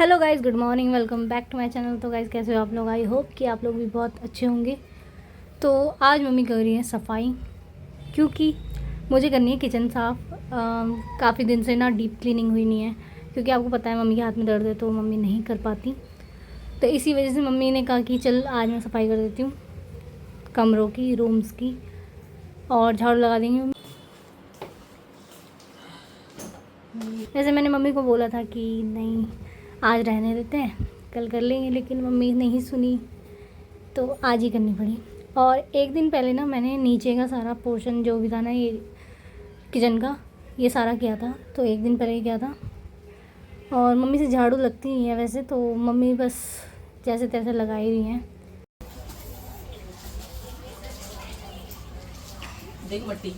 Hello guys, good morning, welcome back to my channel. तो guys कैसे हो आप लोग? आई होप कि आप लोग भी बहुत अच्छे होंगे। तो आज मम्मी कर रही है सफाई, क्योंकि मुझे करनी है किचन साफ़। काफ़ी दिन से ना डीप क्लीनिंग हुई नहीं है, क्योंकि आपको पता है मम्मी के हाथ में दर्द है तो मम्मी नहीं कर पाती। तो इसी वजह से मम्मी ने कहा कि चल आज मैं सफाई कर देती हूँ कमरों की, रूम्स की, और झाड़ू लगा देंगे। वैसे मैंने मम्मी को बोला था कि नहीं, आज रहने देते हैं, कल कर लेंगे, लेकिन मम्मी नहीं सुनी तो आज ही करनी पड़ी। और एक दिन पहले ना मैंने नीचे का सारा पोर्शन जो भी था ना, ये किचन का, ये सारा किया था। तो एक दिन पहले ही किया था। और मम्मी से झाड़ू लगती नहीं है वैसे, तो मम्मी बस जैसे तैसे लगाई हुई हैं। देख मट्टी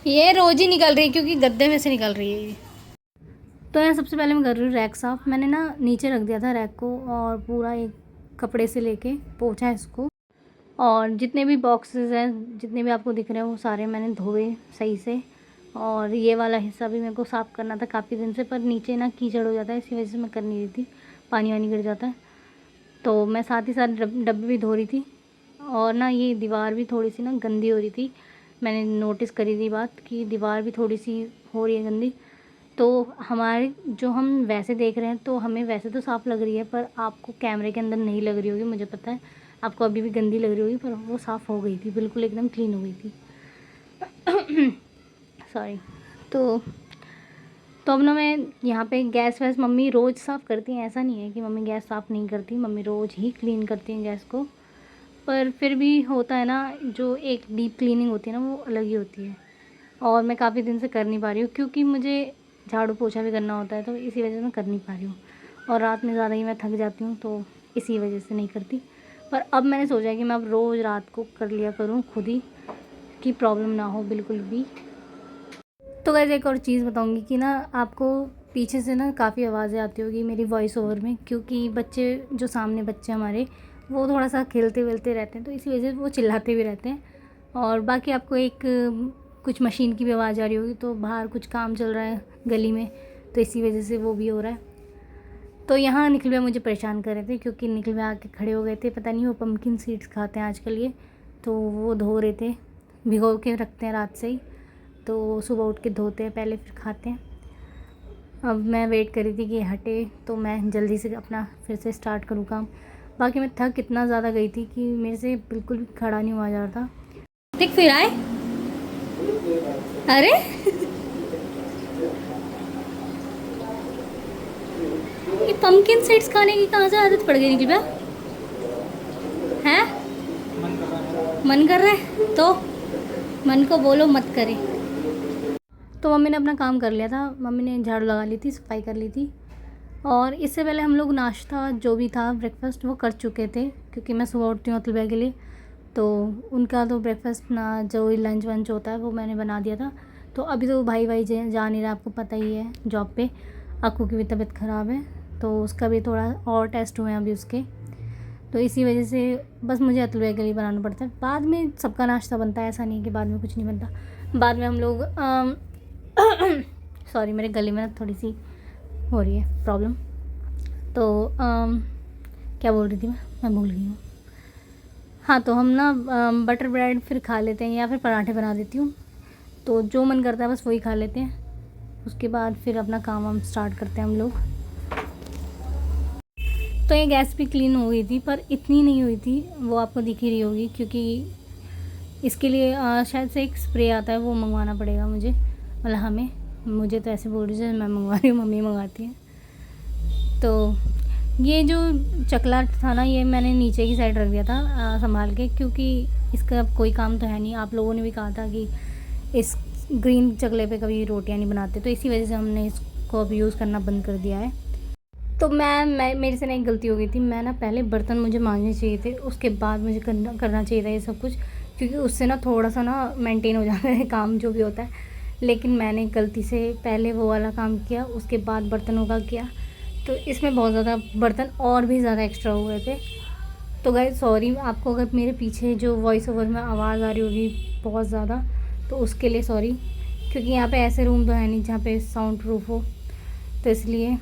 ये रोज़ ही निकल रही है, क्योंकि गद्दे में से निकल रही है ये। तो यहाँ सबसे पहले मैं कर रही हूँ रैक साफ़। मैंने ना नीचे रख दिया था रैक को, और पूरा एक कपड़े से लेके पोंछा इसको। और जितने भी बॉक्सेस हैं, जितने भी आपको दिख रहे हैं, वो सारे मैंने धोए सही से। और ये वाला हिस्सा भी मेरे को साफ़ करना था काफ़ी दिन से, पर नीचे ना कीचड़ हो जाता है, इसी वजह से मैं कर नहीं रही थी, पानी वानी गिर जाता है। तो मैं साथ ही साथ डब्बे भी धो रही थी। और ना ये दीवार भी थोड़ी सी ना गंदी हो रही थी। मैंने नोटिस करी थी बात कि दीवार भी थोड़ी सी हो रही है गंदी। तो हमारे जो हम वैसे देख रहे हैं तो हमें वैसे तो साफ़ लग रही है, पर आपको कैमरे के अंदर नहीं लग रही होगी, मुझे पता है। आपको अभी भी गंदी लग रही होगी, पर वो साफ़ हो गई थी, बिल्कुल एकदम क्लीन हो गई थी। सॉरी। तो अब ना मैं यहाँ पे गैस वैस मम्मी रोज़ साफ़ करती हैं, ऐसा नहीं है कि मम्मी गैस साफ़ नहीं करती, मम्मी रोज़ ही क्लीन करती हैं गैस को। पर फिर भी होता है ना, जो एक डीप क्लीनिंग होती है ना, वो अलग ही होती है। और मैं काफ़ी दिन से कर नहीं पा रही हूँ, क्योंकि मुझे झाड़ू पोछा भी करना होता है, तो इसी वजह से मैं कर नहीं पा रही हूँ। और रात में ज़्यादा ही मैं थक जाती हूँ, तो इसी वजह से नहीं करती। पर अब मैंने सोचा है कि मैं अब रोज़ रात को कर लिया करूँ खुद ही, कि प्रॉब्लम ना हो बिल्कुल भी। तो गाइस एक और चीज़ बताऊँगी कि ना, आपको पीछे से ना काफ़ी आवाज़ें आती होगी मेरी वॉइस ओवर में, क्योंकि बच्चे जो सामने बच्चे हमारे, वो थोड़ा सा खेलते वेलते रहते हैं, तो इसी वजह से वो चिल्लाते भी रहते हैं। और बाकी आपको एक कुछ मशीन की भी आवाज़ आ रही होगी, तो बाहर कुछ काम चल रहा है गली में, तो इसी वजह से वो भी हो रहा है। तो यहाँ निखिल भैया मुझे परेशान कर रहे थे, क्योंकि निखिल भैया आके खड़े हो गए थे। पता नहीं वो पम्पकिन सीड्स खाते हैं आजकल ये, तो वो धो रहे थे, भिगो के रखते हैं रात से ही, तो सुबह उठ के धोते हैं पहले, फिर खाते हैं। अब मैं वेट कर रही थी कि हटे, तो मैं जल्दी से अपना फिर से स्टार्ट करूँ काम। बाकी मैं थक इतना ज़्यादा गई थी कि मेरे से बिल्कुल भी खड़ा नहीं हुआ जा रहा था। ठीक, फिर आए। अरे ये पम्पकिन सीड्स खाने की कहाँ से आदत पड़ गई निकल भैया? हैं? मन कर रहा है तो मन को बोलो मत करे। तो मम्मी ने अपना काम कर लिया था, मम्मी ने झाड़ू लगा ली थी, सफाई कर ली थी। और इससे पहले हम लोग नाश्ता जो भी था, ब्रेकफास्ट, वो कर चुके थे, क्योंकि मैं सुबह उठती हूँ अतुल भैया के लिए, तो उनका तो ब्रेकफास्ट ना, जो लंच वंच होता है, वो मैंने बना दिया था। तो अभी तो भाई जा नहीं रहा, आपको पता ही है, जॉब पे। अक्कू की भी तबीयत ख़राब है, तो उसका भी थोड़ा और टेस्ट हुए हैं अभी उसके, तो इसी वजह से बस मुझे अतुल भैया के लिए बनाना पड़ता है। बाद में सबका नाश्ता बनता है, ऐसा नहीं कि बाद में कुछ नहीं बनता। बाद में हम लोग सॉरी, मेरे गले में ना थोड़ी सी हो रही है प्रॉब्लम। तो क्या बोल रही थी मैं भूल गई हूँ। हाँ, तो हम ना बटर ब्रेड फिर खा लेते हैं, या फिर पराठे बना देती हूँ, तो जो मन करता है बस वही खा लेते हैं। उसके बाद फिर अपना काम हम स्टार्ट करते हैं हम लोग। तो ये गैस भी क्लीन हो गई थी, पर इतनी नहीं हुई थी, वो आपको दिख ही रही होगी, क्योंकि इसके लिए शायद से एक स्प्रे आता है, वो मंगवाना पड़ेगा मुझे, मतलब हमें। मुझे तो ऐसे बोल रही है, मैं मंगवा रही हूँ, मम्मी मंगाती है। तो ये जो चकला था ना, ये मैंने नीचे की साइड रख दिया था संभाल के, क्योंकि इसका कोई काम तो है नहीं। आप लोगों ने भी कहा था कि इस ग्रीन चकले पे कभी रोटियां नहीं बनाते, तो इसी वजह से हमने इसको अब यूज़ करना बंद कर दिया है। तो मैं मेरे से ना एक गलती हो गई थी, मैं ना पहले बर्तन मुझे मांजने चाहिए थे, उसके बाद मुझे करना चाहिए था ये सब कुछ, क्योंकि उससे ना थोड़ा सा ना मेंटेन हो जाता है काम जो भी होता है। लेकिन मैंने गलती से पहले वो वाला काम किया, उसके बाद बर्तनों का किया, तो इसमें बहुत ज़्यादा बर्तन और भी ज़्यादा एक्स्ट्रा हो गए थे। तो गाइस सॉरी आपको, अगर मेरे पीछे जो वॉइस ओवर में आवाज़ आ रही होगी बहुत ज़्यादा, तो उसके लिए सॉरी, क्योंकि यहाँ पे ऐसे रूम तो है नहीं जहाँ पे साउंड प्रूफ हो, तो इसलिए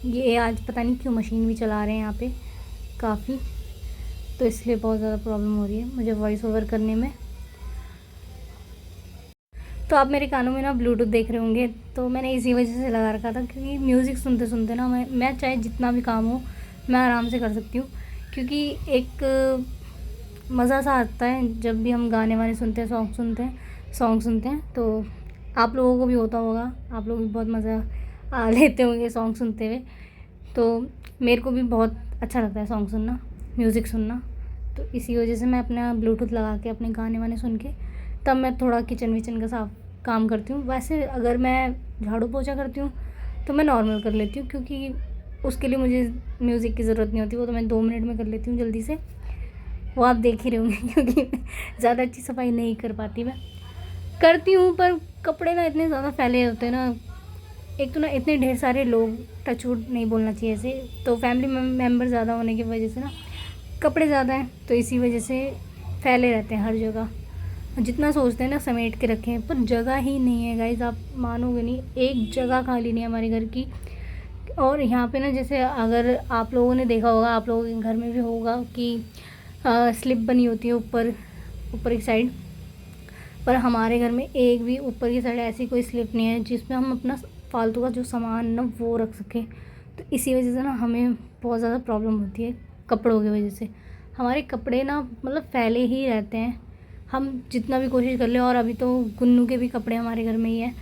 ये आज पता नहीं क्यों मशीन भी चला रहे हैं यहाँ पे काफ़ी, तो इसलिए बहुत ज़्यादा प्रॉब्लम हो रही है मुझे वॉइस ओवर करने में। तो आप मेरे कानों में ना ब्लूटूथ देख रहे होंगे, तो मैंने इसी वजह से लगा रखा था, क्योंकि म्यूज़िक सुनते सुनते ना मैं चाहे जितना भी काम हो मैं आराम से कर सकती हूँ। क्योंकि एक मज़ा सा आता है जब भी हम गाने वाने सुनते हैं, सॉन्ग सुनते हैं। तो आप लोगों को भी होता होगा, आप लोग भी बहुत मज़ा लेते होंगे सॉन्ग सुनते हुए। तो मेरे को भी बहुत अच्छा लगता है सॉन्ग सुनना, म्यूज़िक सुनना। तो इसी वजह से मैं अपना ब्लूटूथ लगा के अपने गाने वाने सुन के तब मैं थोड़ा किचन विचन का साफ काम करती हूँ। वैसे अगर मैं झाड़ू पोछा करती हूँ तो मैं नॉर्मल कर लेती हूँ, क्योंकि उसके लिए मुझे म्यूज़िक की ज़रूरत नहीं होती, वो तो मैं 2 मिनट में कर लेती हूँ जल्दी से। वो आप देख ही रहे होंगे क्योंकि ज़्यादा अच्छी सफाई नहीं कर पाती मैं, करती हूँ पर कपड़े ना इतने ज़्यादा फैले होते हैं ना। एक तो ना इतने ढेर सारे लोग, टचवुड नहीं बोलना चाहिए ऐसे, तो फैमिली मेम्बर ज़्यादा होने की वजह से ना कपड़े ज़्यादा हैं, तो इसी वजह से फैले रहते हैं हर जगह। जितना सोचते हैं ना समेट के रखें, पर जगह ही नहीं है गाइस, आप मानोगे नहीं, एक जगह खाली नहीं है हमारे घर की। और यहाँ पे ना जैसे अगर आप लोगों ने देखा होगा, आप लोगों के घर में भी होगा कि स्लिप बनी होती है ऊपर की साइड, पर हमारे घर में एक भी ऊपर की साइड ऐसी कोई स्लिप नहीं है जिसमें हम अपना फालतू का जो सामान ना वो रख सकें। तो इसी वजह से ना हमें बहुत ज़्यादा प्रॉब्लम होती है कपड़ों की वजह से। हमारे कपड़े ना मतलब फैले ही रहते हैं, हम जितना भी कोशिश कर लें। और अभी तो गुन्नू के भी कपड़े हमारे घर में ही हैं,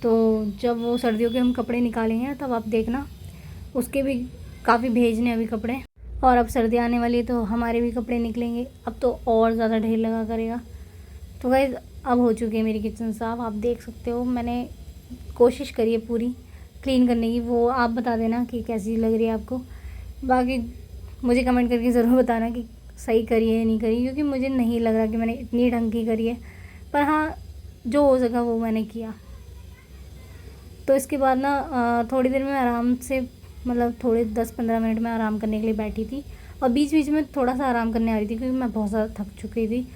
तो जब वो सर्दियों के हम कपड़े निकालेंगे तब आप देखना, उसके भी काफ़ी भेजने अभी कपड़े। और अब सर्दी आने वाली है तो हमारे भी कपड़े निकलेंगे, अब तो और ज़्यादा ढेर लगा करेगा। तो गाइस अब हो चुकी है मेरी किचन साफ़, आप देख सकते हो। मैंने कोशिश करी है पूरी क्लीन करने की, वो आप बता देना कि कैसी लग रही है आपको। बाकी मुझे कमेंट करके ज़रूर बताना कि सही करी है या नहीं करी, क्योंकि मुझे नहीं लग रहा कि मैंने इतनी ढंग की करी है, पर हाँ जो हो सका वो मैंने किया। तो इसके बाद ना थोड़ी देर में आराम से, मतलब थोड़े 10-15 मिनट में आराम करने के लिए बैठी थी, और बीच बीच में थोड़ा सा आराम करने आ रही थी, क्योंकि मैं बहुत ज़्यादा थक चुकी थी,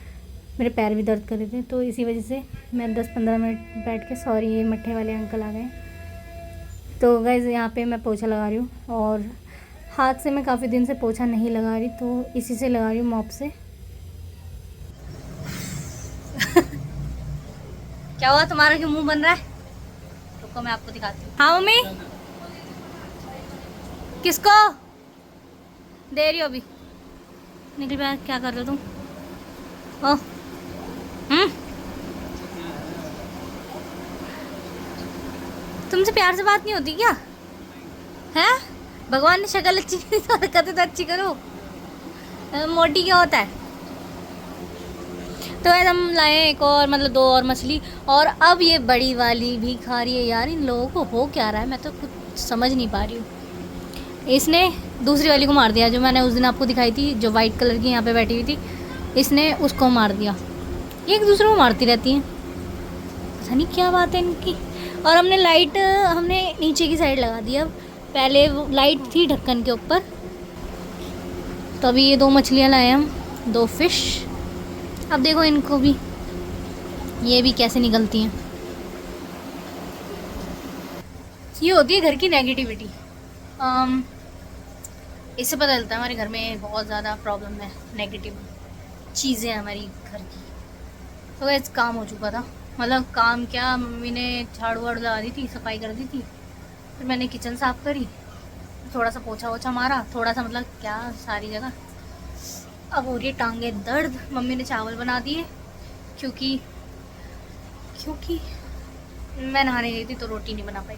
मेरे पैर भी दर्द कर रहे थे। तो इसी वजह से मैं 10-15 मिनट बैठ के, सॉरी ये मट्ठे वाले अंकल आ गए। तो गाइज़ यहाँ पे मैं पोछा लगा रही हूँ, और हाथ से मैं काफ़ी दिन से पोछा नहीं लगा रही, तो इसी से लगा रही हूँ, मॉप से। क्या हुआ तुम्हारा, क्यों मुंह बन रहा है? रुको मैं आपको दिखाती हूँ। हाँ मम्मी, किसको दे रही हो अभी? निकल बैग, क्या कर रहे हो तुम? ओह तुमसे प्यार से बात नहीं होती क्या? है भगवान ने शक्ल अच्छी की तो हरकतें तो अच्छी करो। मोटी क्या होता है? तो ऐसा हम लाए एक और, मतलब 2 और मछली, और अब ये बड़ी वाली भी खा रही है। यार इन लोगों को हो क्या रहा है, मैं तो कुछ समझ नहीं पा रही हूँ। इसने दूसरी वाली को मार दिया, जो मैंने उस दिन आपको दिखाई थी, जो वाइट कलर की यहाँ पे बैठी हुई थी, इसने उसको मार दिया। ये एक दूसरे को मारती रहती हैं, पता नहीं क्या बात है इनकी। और हमने लाइट हमने नीचे की साइड लगा दी, अब पहले वो लाइट थी ढक्कन के ऊपर। तो अभी ये 2 मछलियाँ लाए हम, 2 फिश। अब देखो इनको भी, ये भी कैसे निकलती हैं। ये होती है घर की नेगेटिविटी। इससे पता चलता है हमारे घर में बहुत ज़्यादा प्रॉब्लम है, नेगेटिव चीज़ें हमारी घर की। तो वैसे काम हो चुका था, मतलब काम क्या, मम्मी ने झाड़ू वाड़ू लगा दी थी, सफाई कर दी थी, फिर मैंने किचन साफ़ करी, थोड़ा सा पोछा वोछा मारा, थोड़ा सा मतलब क्या सारी जगह। अब हो रही है टांगे दर्द। मम्मी ने चावल बना दिए, क्योंकि मैं नहाने गई थी तो रोटी नहीं बना पाई।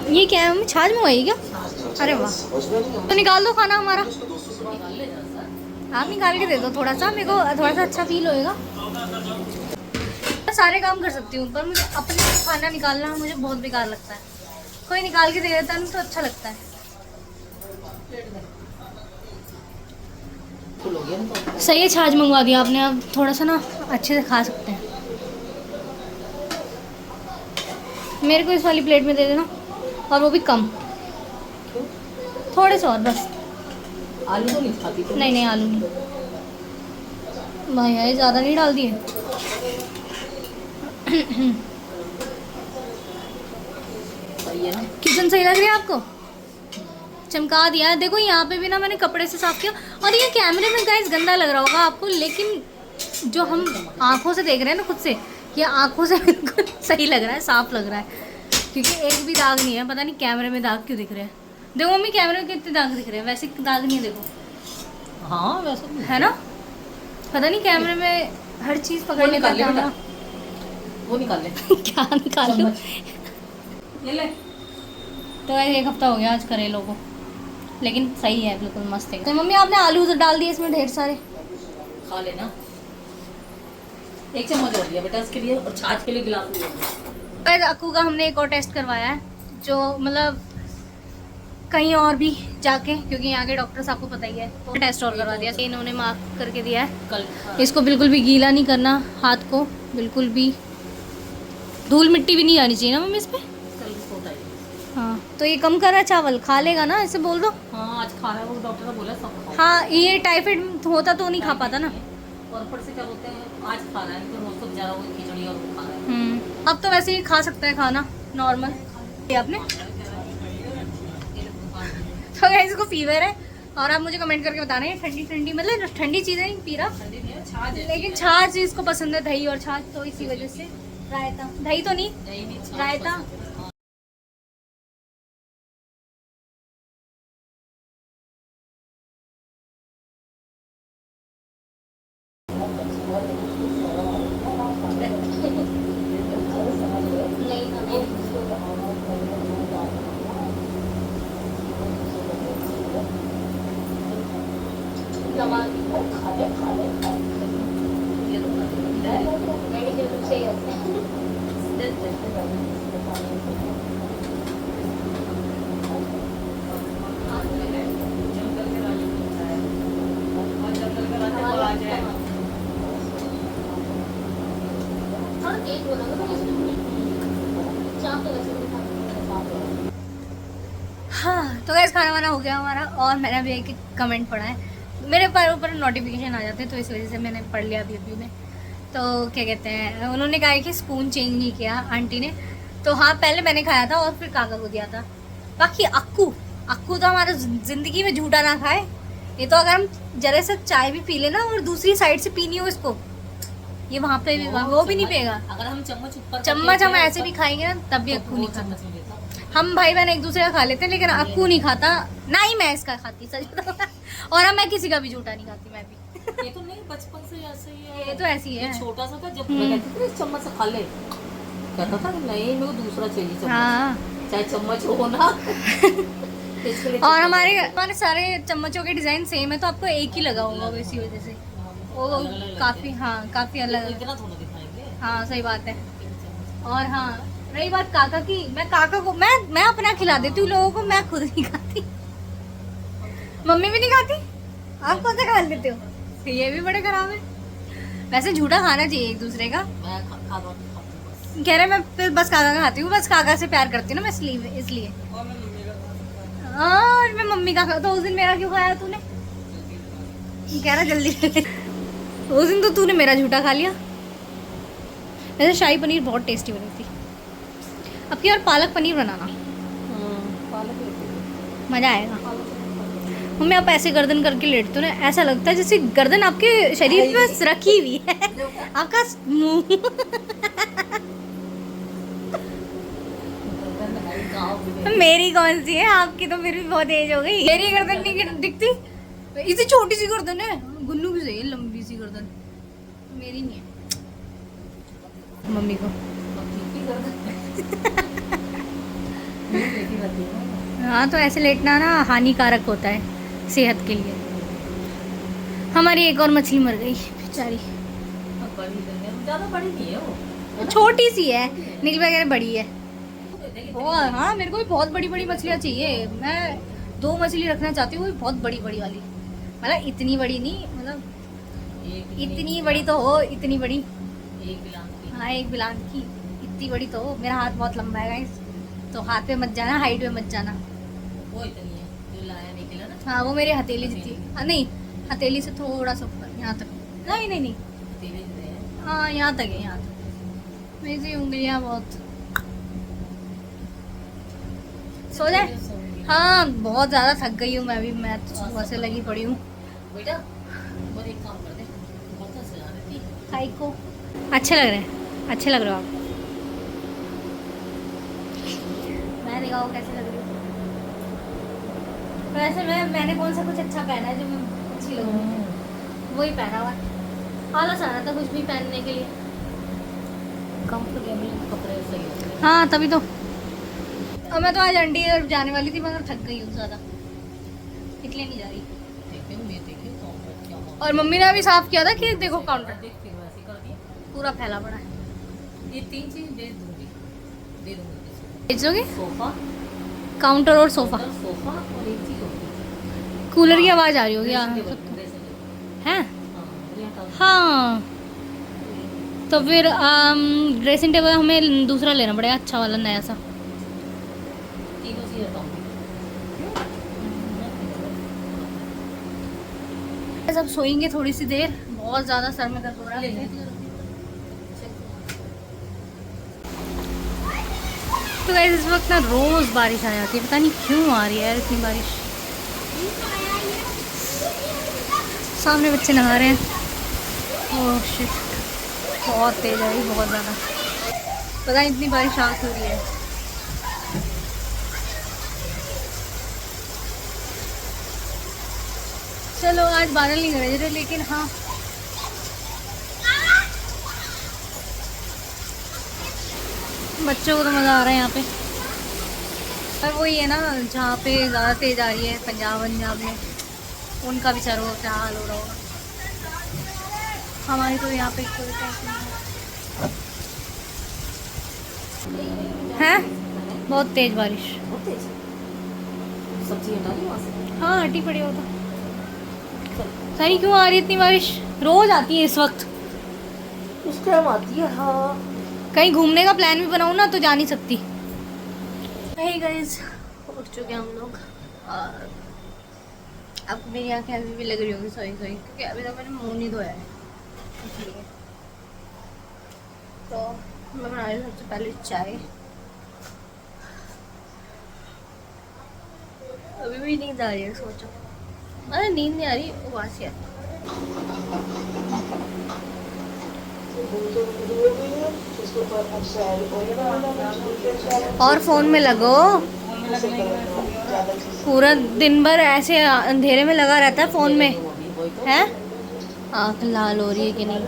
ये क्या है मम्मी, छाछ मंगाई क्या? अरे वाह, तो निकाल दो खाना हमारा, आप निकाल के दे दो थोड़ा सा, मेरे को थोड़ा सा अच्छा फील होएगा। मैं सारे काम कर सकती हूँ, पर मुझे अपने खाना निकालना मुझे बहुत बेकार लगता है। कोई निकाल के दे देता है तो अच्छा लगता है। सही है, छाछ मंगवा दिया आपने, अब थोड़ा सा ना अच्छे से खा सकते हैं। मेरे को इस वाली प्लेट में दे देना, और वो भी कम, थोड़े से और बस। आलू तो नहीं खाती? नहीं आलू नहीं, भाई यार ज़्यादा नहीं डाल दिए। किचन सही लग रही है आपको? चमका दिया है। देखो यहाँ पे भी ना मैंने कपड़े से साफ किया। और ये कैमरे में गाइस गंदा लग रहा होगा आपको, लेकिन जो हम आंखों से देख रहे हैं ना खुद से, ये आंखों से बिल्कुल सही लग रहा है, साफ लग रहा है, क्योंकि एक भी दाग नहीं है। पता नहीं कैमरे में दाग क्यों दिख रहे हैं। देखो मम्मी कैमरे में कितने दाग दिख रहे हैं, वैसे दाग नहीं है देखो। हाँ वैसे है ना, पता नहीं कैमरे में हर चीज़ पकड़ने का कैमरा। वो निकाल ले। क्या निकाल लो। ये ले। तो एक हफ्ता हो गया आज करेलों को, लेकिन सही है, बिल्कुल मस्त है। तो मम्मी आपने आलू डाल दिए इसमें ढेर सारे। खा लेना। एक चम्मच और दिया बेटा इसके लिए, और छाछ के लिए गिलास लिया। पर अक्कू का हमने एक और टेस्ट करवाया है, जो मतलब कहीं और भी जाके, क्योंकि यहाँ के डॉक्टर्स आपको पता ही है, तो टेस्ट और करवा दिया। इन्होंने मार्क करके दिया है कल इसको बिल्कुल भी गीला नहीं करना, हाथ को बिल्कुल भी धूल मिट्टी भी नहीं आनी चाहिए ना मम्मी इस पे। कल रिपोर्ट आई। हाँ तो ये कम कर रहा है, चावल खा लेगा ना, ऐसे बोल दो। हाँ आज खा रहा है, वो डॉक्टर ने बोला सब खाओ। हाँ ये टाइफाइड होता तो नहीं खा पाता ना। और ऊपर से क्या बोलते हैं, आज खा रहा है तो रोज तो बेचारा वो खिचड़ी और वो खा रहा है। अब तो वैसे ही खा सकता है खाना नॉर्मल। ये आपने तो गाइस इसको फीवर है, और आप मुझे कमेंट करके बताना है ठंडी ठंडी, मतलब ठंडी चीज़ें नहीं पी रहा, लेकिन छाछ इसको पसंद है, दही और छाछ, तो इसी वजह से रायता, दही तो नहीं, रायता। हाँ तो गैस खाना वाना हो गया हमारा, और मैंने अभी एक कमेंट पढ़ा है, मेरे पर ऊपर नोटिफिकेशन आ जाते हैं, तो इस वजह से मैंने पढ़ लिया अभी में। तो क्या कहते हैं, उन्होंने कहा है कि स्पून चेंज नहीं किया आंटी ने। तो हाँ पहले मैंने खाया था और फिर काका को दिया था। बाकी अक्कू तो हमारा ज़िंदगी में झूठा ना खाए। ये तो अगर हम जरा सा चाय भी पी लेना और दूसरी साइड से पीनी हो इसको, ये वहाँ पे भी वो भी नहीं पिएगा। अगर हम चम्मच हम ऐसे भी खाएंगे ना तब भी अक्कू नहीं खाता। हम भाई बहन एक दूसरे का खा लेते हैं, लेकिन अक्कू नहीं खाता, ना ही मैं इसका खाती सच बताऊं। और अब मैं किसी का भी झूठा नहीं खाती, मैं भी। ये तो नहीं, बचपन से ऐसे ही है। ये तो ऐसी है। छोटा सा था जब मैं कहती थी इस चम्मच से खा ले, कहता था नहीं मेरे को दूसरा चाहिए चम्मच। हाँ चाहे चम्मच हो ना। और हमारे सारे चम्मचों के डिजाइन सेम है, तो आपको एक ही लगा होगा इसी वजह से। वो काफी अलग इतना थोड़ा दिखाएंगे। हाँ सही बात है। और हाँ रही बात काका की, मैं काका को मैं अपना खिला देती हूँ लोगों को, मैं खुद नहीं खाती। मम्मी भी नहीं खाती, आप कौन सा खा लेते हो? ये भी बड़े खराब है। वैसे झूठा खाना चाहिए एक दूसरे का। कह रहे मैं फिर बस काका का खाती हूँ, बस काका से प्यार करती हूँ ना मैं, इसलिए। और मैं मम्मी का तो उस दिन मेरा क्यों खाया तूने? कह रहा जल्दी। उस दिन तो तूने मेरा झूठा खा लिया। वैसे शाही पनीर बहुत टेस्टी बनी थी। अब की और पालक पनीर बनाना, मज़ा आएगा। मम्मी आप ऐसे गर्दन करके लेटते हो ना, ऐसा लगता है जैसे गर्दन आपके शरीर पे बस रखी हुई है। आपका मुंह। मेरी कौन सी है, आपकी तो फिर भी बहुत एज हो गई। मेरी गर्दन नहीं दिखती, इतनी छोटी सी गर्दन है। गुन्नू की सही है लंबी सी गर्दन, मेरी नहीं है। मम्मी को हाँ तो ऐसे लेटना ना हानिकारक होता है सेहत के लिए। हमारी एक और मछली मर गई बेचारी। ज़्यादा बड़ी नहीं है वो, छोटी सी है, नील वगैरह बड़ी है। और हाँ मेरे को भी बहुत बड़ी बड़ी मछलियाँ चाहिए। मैं 2 मछली रखना चाहती हूँ, बहुत बड़ी बड़ी वाली, मतलब इतनी बड़ी नहीं, मतलब इतनी बड़ी तो हो, इतनी बड़ी। हाँ एक बिलान की इतनी बड़ी तो हो। मेरा हाथ बहुत लंबा है गाइस, तो हाथ पे मत जाना, हाइट पे मत जाना। वो इतनी है जो लाया निकला ना। हाँ वो मेरी हथेली जितनी, नहीं हथेली से थोड़ा सा ऊपर, यहाँ तक। नहीं नहीं नहीं, धीरे धीरे है। हाँ यहाँ तक है, यहाँ तक। मेरी उंगलियाँ बहुत सो जाए। हाँ बहुत ज़्यादा थक गई हूँ मैं भी, मैं तो सुबह से लगी पड़ी हूँ। बेटा और एक काम कर दे, बर्तन सजा देती खाई को अच्छे लग रहे हैं, अच्छे लग रहे हो आप। मैं दिखाओ कैसे लग रही हूँ। वैसे मैंने कौन सा कुछ अच्छा पहना है जो मैं अच्छी लगूंगी, वही पहना हुआ है। आलस आ रहा था कुछ भी पहनने के लिए। कंफर्टेबल कपड़े सही होते हैं। हाँ तभी तो। और मैं तो आज अंडी जाने वाली थी मगर थक गई हूँ ज़्यादा, इसलिए नहीं जा रही। देखे काउंटर क्या हुआ। और मम्मी ने अभी साफ किया था कि देखो काउंटर देख फिर वैसे कर दिया। पूरा फैला पड़ा है। ये 3 चीज दे दूंगी भेज दोगे? सोफा, काउंटर और सोफा, सोफा और एक चीज होगी, कूलर की आवाज़ आ रही होगी यहाँ ड्रेसिंग टेबल। है। हाँ हाँ तो फिर ड्रेसिंग टेबल हमें दूसरा लेना पड़ेगा, अच्छा वाला नया सा। तीनों चीज हटाऊंगी। सब सोएंगे थोड़ी सी देर, बहुत ज़्यादा सर में दर्द हो रहा है। तो गाइस इस वक्त ना रोज़ बारिश आ जाती है, पता नहीं क्यों आ रही है यार इतनी बारिश। सामने बच्चे नहा रहे हैं। ओह शिट, बहुत तेज आई, बहुत ज़्यादा। पता नहीं इतनी बारिश आ क्यों रही है। चलो आज बादल नहीं गरज रहे, लेकिन हाँ बच्चों को तो मज़ा आ रहा है यहाँ पे। पर वही है ना जहाँ पे ज़्यादा तेज़ आ रही है, पंजाब में, उनका बेचारों का क्या हाल हो रहा होगा। हमारी तो यहाँ पे कोई टेंशन नहीं है। बहुत तेज़ बारिश। बहुत तेज सब्जी हटा दी वहाँ से। हाँ हटी पड़ी हो तो। सही क्यों आ रही है इतनी बारिश? रोज़ आती है इस वक्त, इस टाइम आती है। हाँ कहीं घूमने का प्लान भी बनाऊँ ना तो जा नहीं सकती। हे गाइस उठ चुके हैं हम लोग, और अब मेरी आंखें अभी भी लग रही होंगी सोई सोई, क्योंकि अभी तक मैंने मुंह नहीं धोया है इसलिए। तो मैं बना रही हूँ सबसे पहले चाय। अभी भी नींद आ रही है, सोचो। अरे नींद नहीं आ रही, उबास ही आती। और फोन में लगो, पूरा दिन भर ऐसे अंधेरे में लगा रहता है फोन में, है? आँख लाल हो रही है कि नहीं?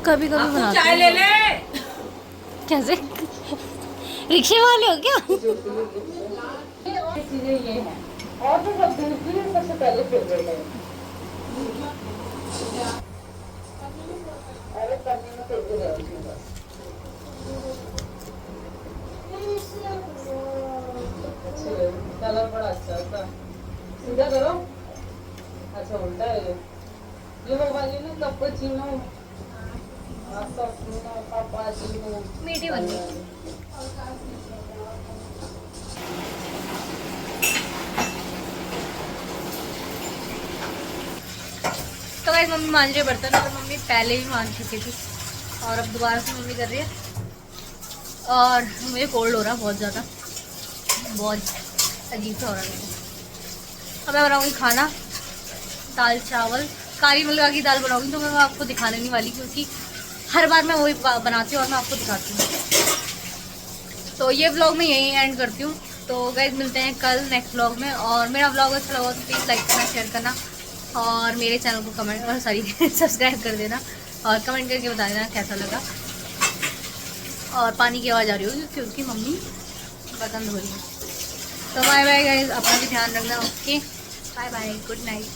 कभी कभी बनाते चाय ले ले। कैसे? रिक्शे वाले हो क्या? चीजें ये हैं और तो सब दूसरी सबसे पहले फेवरेट है। अरे करने में तो कलर बड़ा अच्छा था। सीधा करो। अच्छा उल्टा है जो वाली ना कैपुचिनो, कैपुचिनो मीठी बन गई। तो गाइस मम्मी मांज रही है बर्तन, और मम्मी पहले भी मांज चुकी थी और अब दोबारा से मम्मी कर रही है। और मुझे कोल्ड हो रहा है बहुत ज़्यादा, बहुत अजीब सा हो रहा है मुझे। अब मैं बनाऊँगी खाना, दाल चावल, काली मुर्गा की दाल बनाऊँगी, तो मैं आपको दिखाने नहीं वाली क्योंकि हर बार मैं वही बनाती हूँ और मैं आपको दिखाती हूँ। तो ये व्लॉग मैं यहीं एंड करती हूँ। तो गाइस मिलते हैं कल नेक्स्ट व्लॉग में, और मेरा व्लॉग अच्छा लगा तो प्लीज़ लाइक करना, शेयर करना, और मेरे चैनल को कमेंट और सब्सक्राइब कर देना, और कमेंट करके बता देना कैसा लगा। और पानी की आवाज़ आ रही होगी क्योंकि मम्मी बर्तन धो रही है। तो बाय बाय गाइस, अपना भी ध्यान रखना। Okay bye bye, good night.